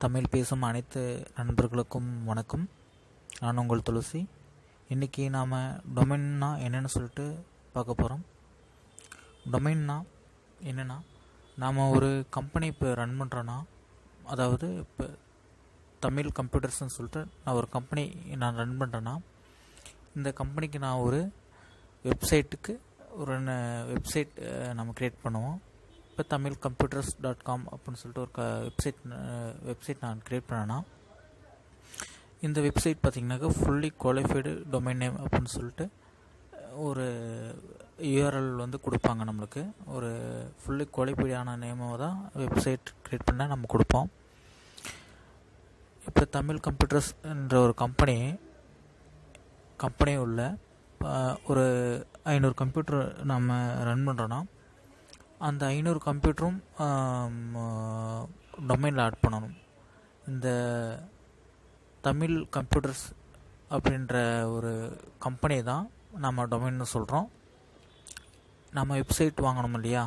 தமிழ் பேசும் அனைத்து நண்பர்களுக்கும் வணக்கம். நான் உங்கள் துளசி. இன்றைக்கி நாம் டொமைன்னா என்னென்னு சொல்லிட்டு பார்க்க போகிறோம். டொமைன்னா என்னென்னா, நாம் ஒரு கம்பெனி இப்போ ரன் பண்ணுறோன்னா, அதாவது இப்போ தமிழ் கம்ப்யூட்டர்ஸ்னு சொல்லிட்டு நான் ஒரு கம்பெனி ரன் பண்ணுறேன்னா, இந்த கம்பெனிக்கு நான் ஒரு வெப்சைட்டுக்கு ஒரு வெப்சைட் நம்ம க்ரியேட் பண்ணுவோம். இப்போ தமிழ் கம்ப்யூட்டர்ஸ்.com அப்படின்னு சொல்லிட்டு ஒரு வெப்சைட் நான் க்ரியேட் பண்ணேன்னா, இந்த வெப்சைட் பார்த்திங்கனாக்கா ஃபுல்லி குவாலிஃபைடு டொமைன் நேம் அப்படின்னு சொல்லிட்டு ஒரு யூஆர்எல் வந்து கொடுப்பாங்க. நம்மளுக்கு ஒரு ஃபுல்லி குவாலிஃபைடான நேமை தான் வெப்சைட் க்ரியேட் பண்ண நம்ம கொடுப்போம். இப்போ தமிழ் கம்ப்யூட்டர்ஸ் என்ற ஒரு கம்பெனி உள்ள ஒரு 500 கம்ப்யூட்டர் நம்ம ரன் பண்ணுறோன்னா, அந்த 500 கம்ப்யூட்டரும் டொமைனில் ஆட் பண்ணணும். இந்த தமிழ் கம்ப்யூட்டர்ஸ் அப்படின்ற ஒரு கம்பெனி தான் நம்ம டொமைன்னு சொல்கிறோம். நம்ம வெப்சைட் வாங்கணும் இல்லையா,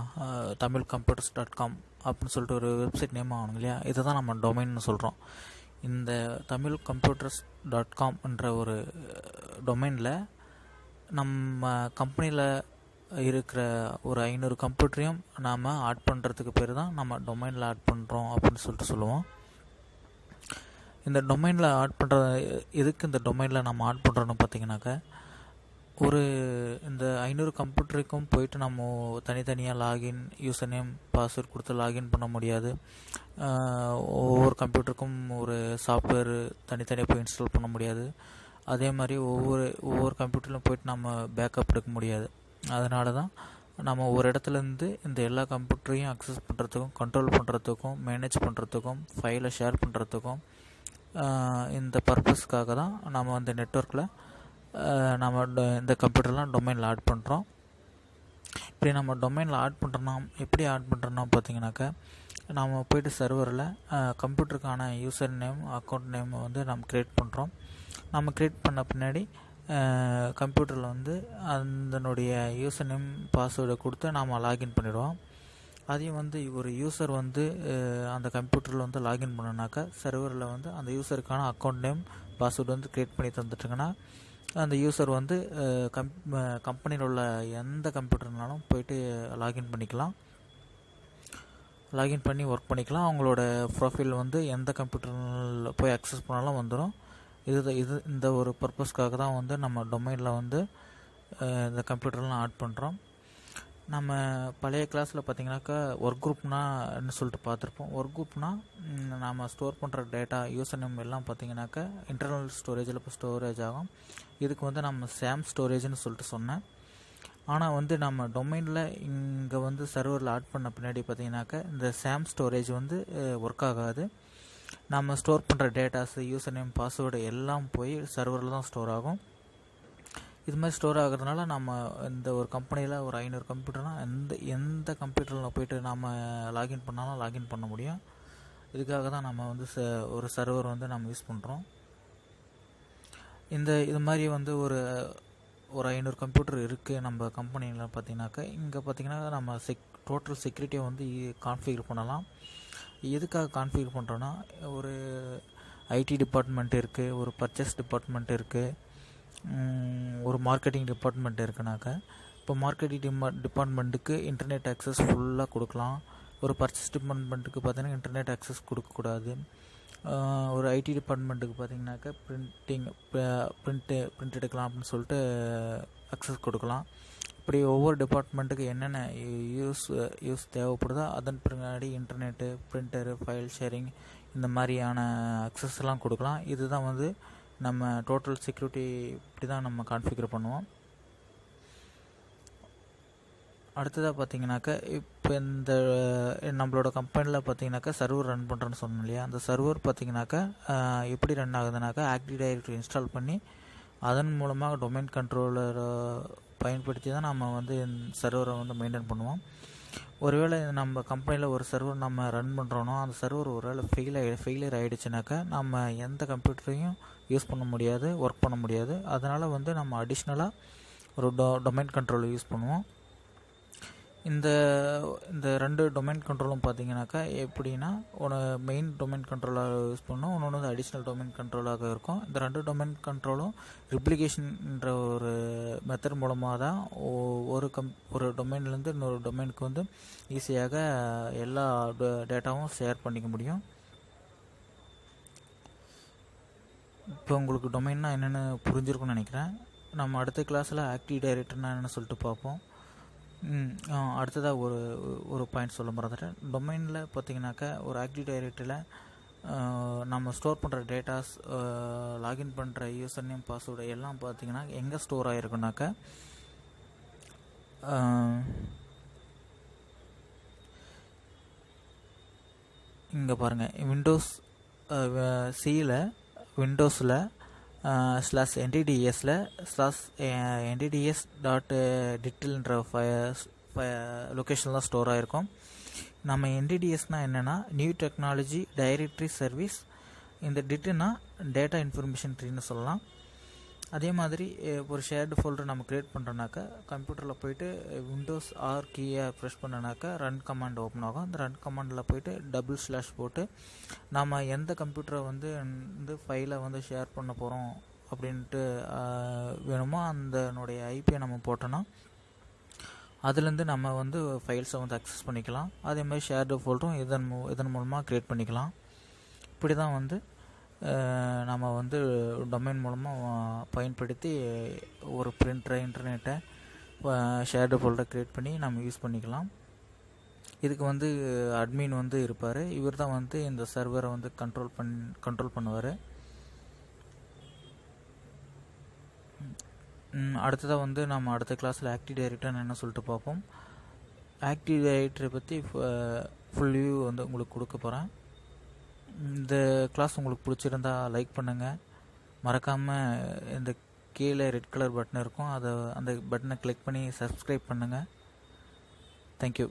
தமிழ் கம்ப்யூட்டர்ஸ்.com அப்படின்னு சொல்லிட்டு ஒரு வெப்சைட் நேம் வாங்கணும் இல்லையா, இதை தான் நம்ம டொமைன்னு சொல்கிறோம். இந்த தமிழ் கம்ப்யூட்டர்ஸ்.com என்ற ஒரு டொமைனில் நம்ம கம்பெனியில் இருக்கிற ஒரு 500 கம்ப்யூட்டரையும் நாம் ஆட் பண்ணுறதுக்கு பேர் தான் நம்ம டொமைனில் ஆட் பண்ணுறோம் அப்படின்னு சொல்லிட்டு சொல்லுவோம். இந்த டொமைனில் ஆட் பண்ணுற எதுக்கு இந்த டொமைனில் நம்ம ஆட் பண்ணுறோன்னு பார்த்திங்கனாக்கா, இந்த 500 கம்ப்யூட்டருக்கும் போயிட்டு நம்ம தனித்தனியாக லாகின் யூசர் நேம் பாஸ்வேர்ட் கொடுத்து லாகின் பண்ண முடியாது. ஒவ்வொரு கம்ப்யூட்டருக்கும் ஒரு சாஃப்ட்வேர் தனித்தனியாக போய் இன்ஸ்டால் பண்ண முடியாது. அதே மாதிரி ஒவ்வொரு கம்ப்யூட்டர்லையும் போயிட்டு நம்ம பேக்கப் எடுக்க முடியாது. அதனால தான் நம்ம ஒரு இடத்துலேருந்து இந்த எல்லா கம்ப்யூட்டரையும் அக்சஸ் பண்ணுறதுக்கும், கண்ட்ரோல் பண்ணுறதுக்கும், மேனேஜ் பண்ணுறதுக்கும், ஃபைலை ஷேர் பண்ணுறதுக்கும், இந்த பர்பஸ்க்காக தான் நம்ம அந்த நெட்வொர்க்கில் நம்ம இந்த கம்ப்யூட்டர்லாம் டொமைனில் ஆட் பண்ணுறோம். இப்படி நம்ம டொமைனில் ஆட் பண்ணுறோன்னா, எப்படி ஆட் பண்ணுறோன்னா பார்த்திங்கனாக்கா, நம்ம போய்ட்டு சர்வரில் கம்ப்யூட்டருக்கான யூசர் நேம் அக்கௌண்ட் நேம் வந்து நம்ம க்ரியேட் பண்ணுறோம். நம்ம க்ரியேட் பண்ண பின்னாடி கம்ப்யூட்டரில் வந்து அதனுடைய யூசர் நேம் பாஸ்வேர்டை கொடுத்து நாம் லாகின் பண்ணிவிடுவோம். அதையும் வந்து ஒரு யூசர் வந்து அந்த கம்ப்யூட்டரில் வந்து லாகின் பண்ணனாக்கா, சர்வரில் வந்து அந்த யூசருக்கான அக்கௌண்ட் நேம் பாஸ்வேர்டு வந்து க்ரியேட் பண்ணி தந்துட்டுங்கன்னா, அந்த யூசர் வந்து கம்பெனியில் உள்ள எந்த கம்ப்யூட்டர்னாலும் போய்ட்டு லாகின் பண்ணிக்கலாம். லாகின் பண்ணி ஒர்க் பண்ணிக்கலாம். அவங்களோட ப்ரொஃபைல் வந்து எந்த கம்ப்யூட்டரில் போய் அக்சஸ் பண்ணாலும் வந்துடும். இந்த ஒரு பர்பஸ்க்காக தான் வந்து நம்ம டொமைனில் வந்து இந்த கம்ப்யூட்டர்லாம் ஆட் பண்ணுறோம். நம்ம பழைய கிளாஸில் பார்த்திங்கனாக்கா ஒர்க் குரூப்னா சொல்லிட்டு பார்த்துருப்போம். ஒர்க் குரூப்னால் நம்ம ஸ்டோர் பண்ணுற டேட்டா யூசர் நேம் எல்லாம் பார்த்திங்கனாக்கா இன்டர்னல் ஸ்டோரேஜில் இப்போ ஸ்டோரேஜ் ஆகும். இதுக்கு வந்து நம்ம சாம் ஸ்டோரேஜ்னு சொல்லிட்டு சொன்னேன். ஆனால் வந்து நம்ம டொமைனில் இங்கே வந்து சர்வரில் ஆட் பண்ண பின்னாடி பார்த்திங்கனாக்கா இந்த சாம் ஸ்டோரேஜ் வந்து ஒர்க் ஆகாது. நம்ம ஸ்டோர் பண்ணுற டேட்டாஸு யூசர் நேம் பாஸ்வேர்டு எல்லாம் போய் சர்வரில் தான் ஸ்டோர் ஆகும். இது மாதிரி ஸ்டோர் ஆகிறதுனால நம்ம இந்த ஒரு கம்பெனியில் ஒரு 500 கம்ப்யூட்டர்னால் எந்த கம்ப்யூட்டரில் போய்ட்டு நம்ம லாகின் பண்ணாலும் லாகின் பண்ண முடியும். இதுக்காக தான் நம்ம வந்து ஒரு சர்வர் வந்து நம்ம யூஸ் பண்ணுறோம். இது மாதிரி வந்து ஒரு 500 கம்ப்யூட்டர் இருக்குது நம்ம கம்பெனியில் பார்த்திங்கனாக்கா, இங்கே பார்த்திங்கன்னா நம்ம டோட்டல் செக்யூரிட்டியை வந்து கான்ஃபிகர் பண்ணலாம். எதுக்காக கான்ஃபிகர் பண்ணுறோன்னா, ஒரு ஐடி டிபார்ட்மெண்ட் இருக்குது, ஒரு பர்ச்சேஸ் டிபார்ட்மெண்ட் இருக்குது, ஒரு மார்க்கெட்டிங் டிபார்ட்மெண்ட் இருக்குனாக்கா, இப்போ மார்க்கெட்டிங் டிபார்ட்மெண்ட்டுக்கு இன்டர்நெட் ஆக்சஸ் ஃபுல்லாக கொடுக்கலாம். ஒரு பர்ச்சேஸ் டிபார்ட்மெண்ட்டுக்கு பார்த்திங்கன்னா இன்டர்நெட் ஆக்சஸ் கொடுக்கக்கூடாது. ஒரு ஐடி டிபார்ட்மெண்ட்டுக்கு பார்த்திங்கனாக்கா பிரிண்ட் எடுக்கலாம் அப்படின்னு சொல்லிட்டு அக்சஸ் கொடுக்கலாம். இப்படி ஒவ்வொரு டிபார்ட்மெண்ட்டுக்கு என்னென்ன யூஸ் தேவைப்படுதோ அதன் பின்னாடி இன்டர்நெட்டு, பிரிண்டரு, ஃபைல் ஷேரிங் இந்த மாதிரியான அக்சஸ்லாம் கொடுக்கலாம். இதுதான் வந்து நம்ம டோட்டல் செக்யூரிட்டி இப்படி தான் நம்ம கான்ஃபிகர் பண்ணுவோம். அடுத்ததாக பார்த்திங்கனாக்கா, இப்போ இந்த நம்மளோட கம்பெனியில் பார்த்திங்கனாக்கா சர்வர் ரன் பண்ணுறோன்னு சொன்னோம் இல்லையா, அந்த சர்வர் பார்த்திங்கனாக்கா எப்படி ரன் ஆகுதுனாக்கா, ஆக்டிவ் டைரக்டரி இன்ஸ்டால் பண்ணி அதன் மூலமாக டொமைன் கண்ட்ரோலரை பயன்படுத்தி தான் நம்ம வந்து சர்வரை வந்து மெயின்டைன் பண்ணுவோம். ஒருவேளை நம்ம கம்பெனியில் ஒரு சர்வர் நம்ம ரன் பண்ணுறோன்னா, அந்த சர்வர் ஒருவேளை ஃபெயிலியர் ஆகிடுச்சுனாக்கா நம்ம எந்த கம்ப்யூட்டரையும் யூஸ் பண்ண முடியாது, ஒர்க் பண்ண முடியாது. அதனால் வந்து நம்ம அடிஷ்னலாக ஒரு டொமைன் கண்ட்ரோலை யூஸ் பண்ணுவோம். இந்த இந்த ரெண்டு டொமைன் கண்ட்ரோலும் பார்த்தீங்கன்னாக்கா எப்படின்னா ஒன்று மெயின் டொமைன் கண்ட்ரோலாக யூஸ் பண்ணோம், இன்னொன்று வந்து அடிஷ்னல் டொமைன் கண்ட்ரோலாக இருக்கும். இந்த ரெண்டு டொமைன் கண்ட்ரோலும் ரிப்ளிகேஷன்ன்ற ஒரு மெத்தட் மூலமாக தான் ஒரு டொமைன்லேருந்து இன்னொரு டொமைனுக்கு வந்து ஈஸியாக எல்லா டேட்டாவும் ஷேர் பண்ணிக்க முடியும். இப்போ உங்களுக்கு டொமைன்னா என்னென்னு புரிஞ்சிருக்கும்னு நினைக்கிறேன். நம்ம அடுத்த கிளாஸில் ஆக்டிவ் டைரக்டர்னா என்னென்னு சொல்லிட்டு பார்ப்போம். அடுத்ததாக ஒரு பாயிண்ட் சொல்ல மறந்துட்டேன். டொமைனில் பார்த்தீங்கன்னாக்கா ஒரு ஆக்டிவ் டைரக்டரியில் நம்ம ஸ்டோர் பண்ணுற டேட்டாஸ், லாகின் பண்ணுற யூசர் நேம், பாஸ்வேர்டு எல்லாம் பார்த்தீங்கன்னா எங்கே ஸ்டோர் ஆகிருக்குனாக்கா இங்கே பாருங்கள், விண்டோஸ் சியில் விண்டோஸில் /NTDSல /NTDS.DITLன்ற லொக்கேஷனில் தான் ஸ்டோர் ஆகிருக்கும். நம்ம NTDSனால் என்னென்னா நியூ டெக்னாலஜி டைரக்டரி சர்வீஸ். இந்த டிட்னா டேட்டா இன்ஃபர்மேஷன் ட்ரீன்னு சொல்லலாம். அதே மாதிரி ஒரு ஷேர்டு ஃபோல்டர் நம்ம க்ரியேட் பண்ணுறோன்னாக்கா கம்ப்யூட்டரில் போய்ட்டு விண்டோஸ் ஆர் கீயை ப்ரெஸ் பண்ணனாக்கா ரன் கமாண்ட் ஓப்பன் ஆகும். அந்த ரன் கமாண்டில் போய்ட்டு // போட்டு நம்ம எந்த கம்ப்யூட்டரை வந்து ஃபைலை வந்து ஷேர் பண்ண போகிறோம் அப்படின்ட்டு வேணுமோ அதனுடைய ஐபியை நம்ம போட்டோன்னா அதுலேருந்து நம்ம வந்து ஃபைல்ஸை வந்து அக்சஸ் பண்ணிக்கலாம். அதே மாதிரி ஷேர்டு ஃபோல்டரும் இதன் மூலமாக க்ரியேட் பண்ணிக்கலாம். இப்படி தான் வந்து நம்ம வந்து டொமைன் மூலமாக பயன்படுத்தி ஒரு பிரிண்டரை, இன்டர்நெட்டை, ஷேர்டு ஃபோல்டர் க்ரியேட் பண்ணி நம்ம யூஸ் பண்ணிக்கலாம். இதுக்கு வந்து அட்மின் வந்து இருப்பார். இவர் தான் வந்து இந்த சர்வரை வந்து கண்ட்ரோல் பண்ணுவார். அடுத்ததாக வந்து நம்ம அடுத்த கிளாஸில் ஆக்டிவ் டைரக்டர்னு என்ன சொல்லிட்டு பார்ப்போம். ஆக்டிவ் டைரக்டரை பற்றி ஃபுல் வியூ வந்து உங்களுக்கு கொடுக்க போகிறேன். இந்த கிளாஸ் உங்களுக்கு பிடிச்சிருந்தா லைக் பண்ணுங்கள். மறக்காமல் இந்த கீழே ரெட் கலர் பட்டன் இருக்கும், அந்த பட்டனை கிளிக் பண்ணி சப்ஸ்கிரைப் பண்ணுங்கள். தேங்க்யூ.